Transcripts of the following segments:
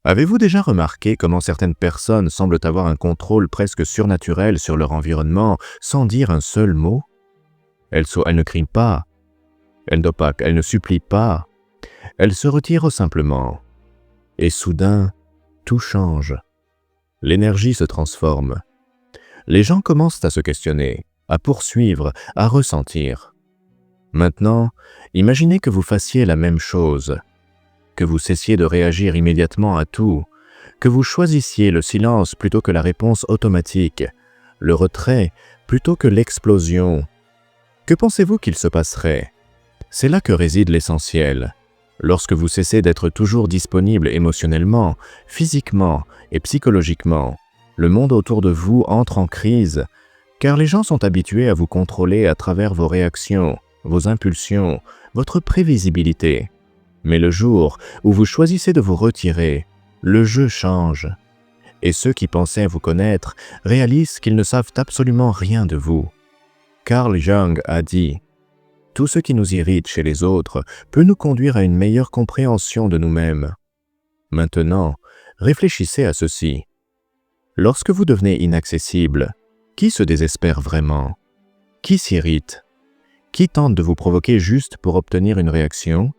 Avez-vous déjà remarqué comment certaines personnes semblent avoir un contrôle presque surnaturel sur leur environnement sans dire un seul mot? Elles ne crient pas, elles ne supplient pas, elles se retirent simplement. Et soudain, tout change. L'énergie se transforme. Les gens commencent à se questionner, à poursuivre, à ressentir. Maintenant, imaginez que vous fassiez la même chose, que vous cessiez de réagir immédiatement à tout, que vous choisissiez le silence plutôt que la réponse automatique, le retrait plutôt que l'explosion. Que pensez-vous qu'il se passerait? C'est là que réside l'essentiel. Lorsque vous cessez d'être toujours disponible émotionnellement, physiquement et psychologiquement, le monde autour de vous entre en crise, car les gens sont habitués à vous contrôler à travers vos réactions, vos impulsions, votre prévisibilité. Mais le jour où vous choisissez de vous retirer, le jeu change. Et ceux qui pensaient vous connaître réalisent qu'ils ne savent absolument rien de vous. Carl Jung a dit: « Tout ce qui nous irrite chez les autres peut nous conduire à une meilleure compréhension de nous-mêmes. » Maintenant, réfléchissez à ceci. Lorsque vous devenez inaccessible, qui se désespère vraiment? Qui s'irrite? Qui tente de vous provoquer juste pour obtenir une réaction?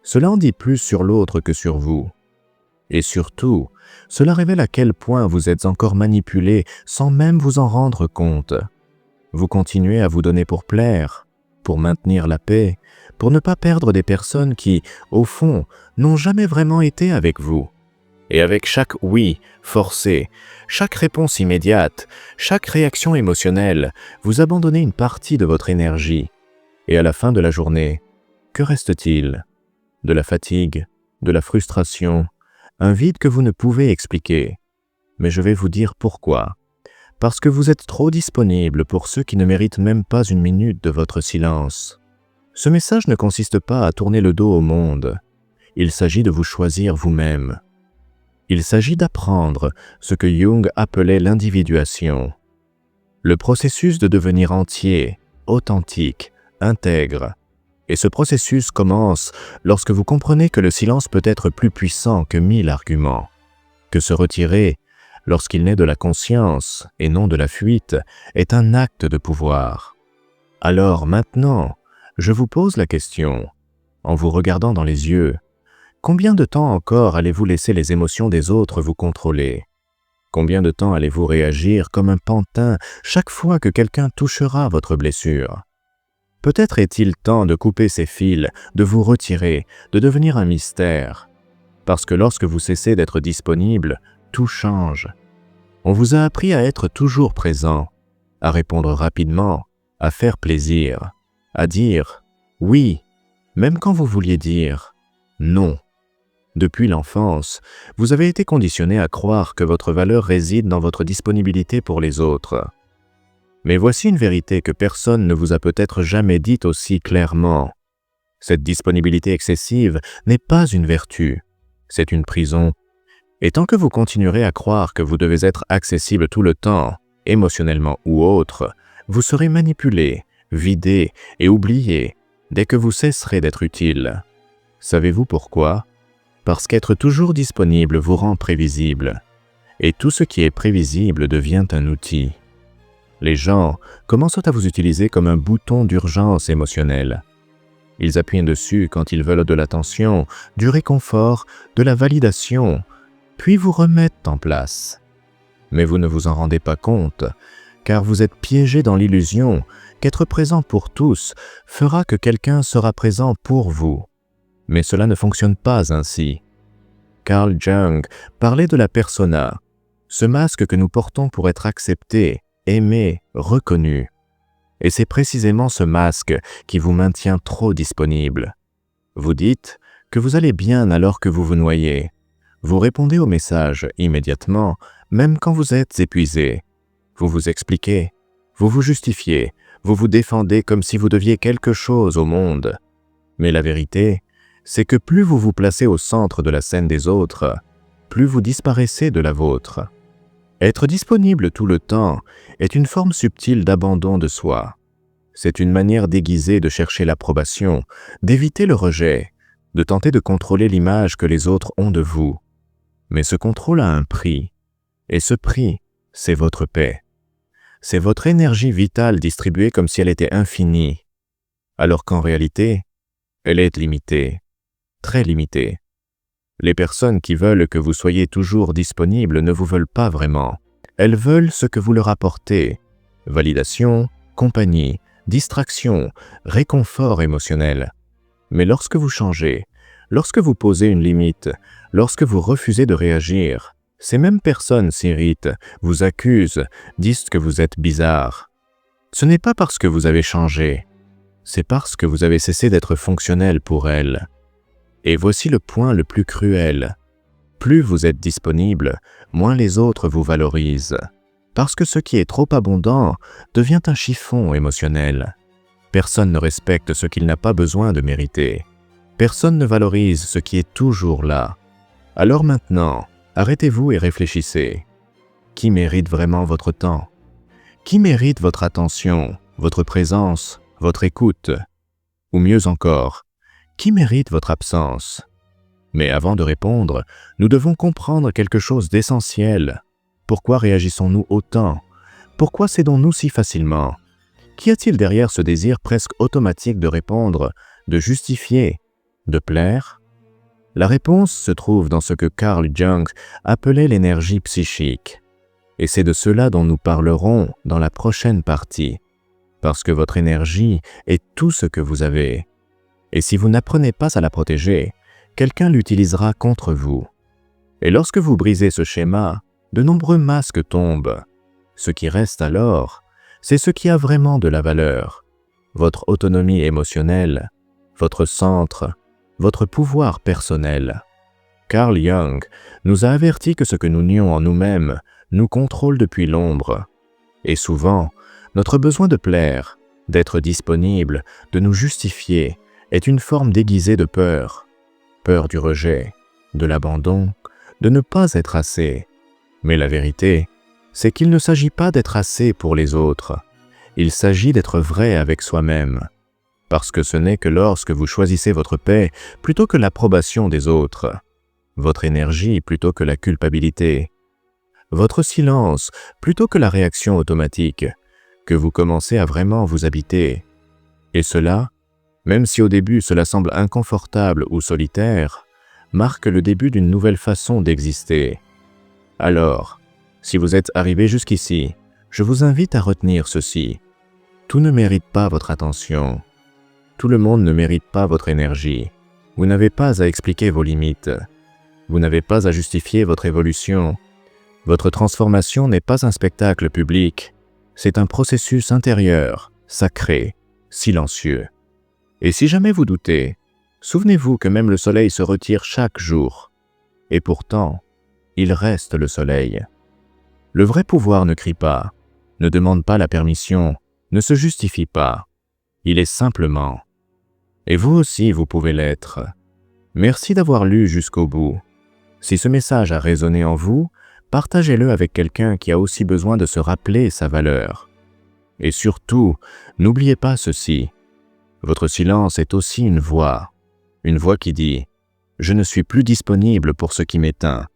Cela en dit plus sur l'autre que sur vous. Et surtout, cela révèle à quel point vous êtes encore manipulé sans même vous en rendre compte. Vous continuez à vous donner pour plaire, pour maintenir la paix, pour ne pas perdre des personnes qui, au fond, n'ont jamais vraiment été avec vous. Et avec chaque oui forcé, chaque réponse immédiate, chaque réaction émotionnelle, vous abandonnez une partie de votre énergie. Et à la fin de la journée, que reste-t-il? De la fatigue, de la frustration, un vide que vous ne pouvez expliquer. Mais je vais vous dire pourquoi. Parce que vous êtes trop disponible pour ceux qui ne méritent même pas une minute de votre silence. Ce message ne consiste pas à tourner le dos au monde. Il s'agit de vous choisir vous-même. Il s'agit d'apprendre ce que Jung appelait l'individuation. Le processus de devenir entier, authentique, intègre. Et ce processus commence lorsque vous comprenez que le silence peut être plus puissant que 1000 arguments, que se retirer, lorsqu'il naît de la conscience et non de la fuite, est un acte de pouvoir. Alors maintenant, je vous pose la question, en vous regardant dans les yeux, combien de temps encore allez-vous laisser les émotions des autres vous contrôler? Combien de temps allez-vous réagir comme un pantin chaque fois que quelqu'un touchera votre blessure? Peut-être est-il temps de couper ces fils, de vous retirer, de devenir un mystère. Parce que lorsque vous cessez d'être disponible, tout change. On vous a appris à être toujours présent, à répondre rapidement, à faire plaisir, à dire « oui », même quand vous vouliez dire « non ». Depuis l'enfance, vous avez été conditionné à croire que votre valeur réside dans votre disponibilité pour les autres. Mais voici une vérité que personne ne vous a peut-être jamais dite aussi clairement. Cette disponibilité excessive n'est pas une vertu, c'est une prison. Et tant que vous continuerez à croire que vous devez être accessible tout le temps, émotionnellement ou autre, vous serez manipulé, vidé et oublié dès que vous cesserez d'être utile. Savez-vous pourquoi? Parce qu'être toujours disponible vous rend prévisible. Et tout ce qui est prévisible devient un outil. Les gens commencent à vous utiliser comme un bouton d'urgence émotionnelle. Ils appuient dessus quand ils veulent de l'attention, du réconfort, de la validation, puis vous remettent en place. Mais vous ne vous en rendez pas compte, car vous êtes piégé dans l'illusion qu'être présent pour tous fera que quelqu'un sera présent pour vous. Mais cela ne fonctionne pas ainsi. Carl Jung parlait de la persona, ce masque que nous portons pour être acceptés, aimé, reconnu. Et c'est précisément ce masque qui vous maintient trop disponible. Vous dites que vous allez bien alors que vous vous noyez. Vous répondez au message immédiatement, même quand vous êtes épuisé. Vous vous expliquez, vous vous justifiez, vous vous défendez comme si vous deviez quelque chose au monde. Mais la vérité, c'est que plus vous vous placez au centre de la scène des autres, plus vous disparaissez de la vôtre. Être disponible tout le temps est une forme subtile d'abandon de soi. C'est une manière déguisée de chercher l'approbation, d'éviter le rejet, de tenter de contrôler l'image que les autres ont de vous. Mais ce contrôle a un prix, et ce prix, c'est votre paix. C'est votre énergie vitale distribuée comme si elle était infinie, alors qu'en réalité, elle est limitée, très limitée. Les personnes qui veulent que vous soyez toujours disponible ne vous veulent pas vraiment. Elles veulent ce que vous leur apportez. Validation, compagnie, distraction, réconfort émotionnel. Mais lorsque vous changez, lorsque vous posez une limite, lorsque vous refusez de réagir, ces mêmes personnes s'irritent, vous accusent, disent que vous êtes bizarre. Ce n'est pas parce que vous avez changé, c'est parce que vous avez cessé d'être fonctionnel pour elles. Et voici le point le plus cruel. Plus vous êtes disponible, moins les autres vous valorisent. Parce que ce qui est trop abondant devient un chiffon émotionnel. Personne ne respecte ce qu'il n'a pas besoin de mériter. Personne ne valorise ce qui est toujours là. Alors maintenant, arrêtez-vous et réfléchissez. Qui mérite vraiment votre temps? Qui mérite votre attention, votre présence, votre écoute? Ou mieux encore, qui mérite votre absence? Mais avant de répondre, nous devons comprendre quelque chose d'essentiel. Pourquoi réagissons-nous autant? Pourquoi cédons-nous si facilement? Qu'y a-t-il derrière ce désir presque automatique de répondre, de justifier, de plaire? La réponse se trouve dans ce que Carl Jung appelait l'énergie psychique. Et c'est de cela dont nous parlerons dans la prochaine partie. Parce que votre énergie est tout ce que vous avez. Et si vous n'apprenez pas à la protéger, quelqu'un l'utilisera contre vous. Et lorsque vous brisez ce schéma, de nombreux masques tombent. Ce qui reste alors, c'est ce qui a vraiment de la valeur. Votre autonomie émotionnelle, votre centre, votre pouvoir personnel. Carl Jung nous a averti que ce que nous nions en nous-mêmes nous contrôle depuis l'ombre. Et souvent, notre besoin de plaire, d'être disponible, de nous justifier, est une forme déguisée de peur. Peur du rejet, de l'abandon, de ne pas être assez. Mais la vérité, c'est qu'il ne s'agit pas d'être assez pour les autres. Il s'agit d'être vrai avec soi-même. Parce que ce n'est que lorsque vous choisissez votre paix plutôt que l'approbation des autres, votre énergie plutôt que la culpabilité, votre silence plutôt que la réaction automatique, que vous commencez à vraiment vous habiter. Et cela, même si au début cela semble inconfortable ou solitaire, marque le début d'une nouvelle façon d'exister. Alors, si vous êtes arrivé jusqu'ici, je vous invite à retenir ceci. Tout ne mérite pas votre attention. Tout le monde ne mérite pas votre énergie. Vous n'avez pas à expliquer vos limites. Vous n'avez pas à justifier votre évolution. Votre transformation n'est pas un spectacle public. C'est un processus intérieur, sacré, silencieux. Et si jamais vous doutez, souvenez-vous que même le soleil se retire chaque jour. Et pourtant, il reste le soleil. Le vrai pouvoir ne crie pas, ne demande pas la permission, ne se justifie pas. Il est simplement. Et vous aussi, vous pouvez l'être. Merci d'avoir lu jusqu'au bout. Si ce message a résonné en vous, partagez-le avec quelqu'un qui a aussi besoin de se rappeler sa valeur. Et surtout, n'oubliez pas ceci. Votre silence est aussi une voix qui dit « Je ne suis plus disponible pour ce qui m'éteint.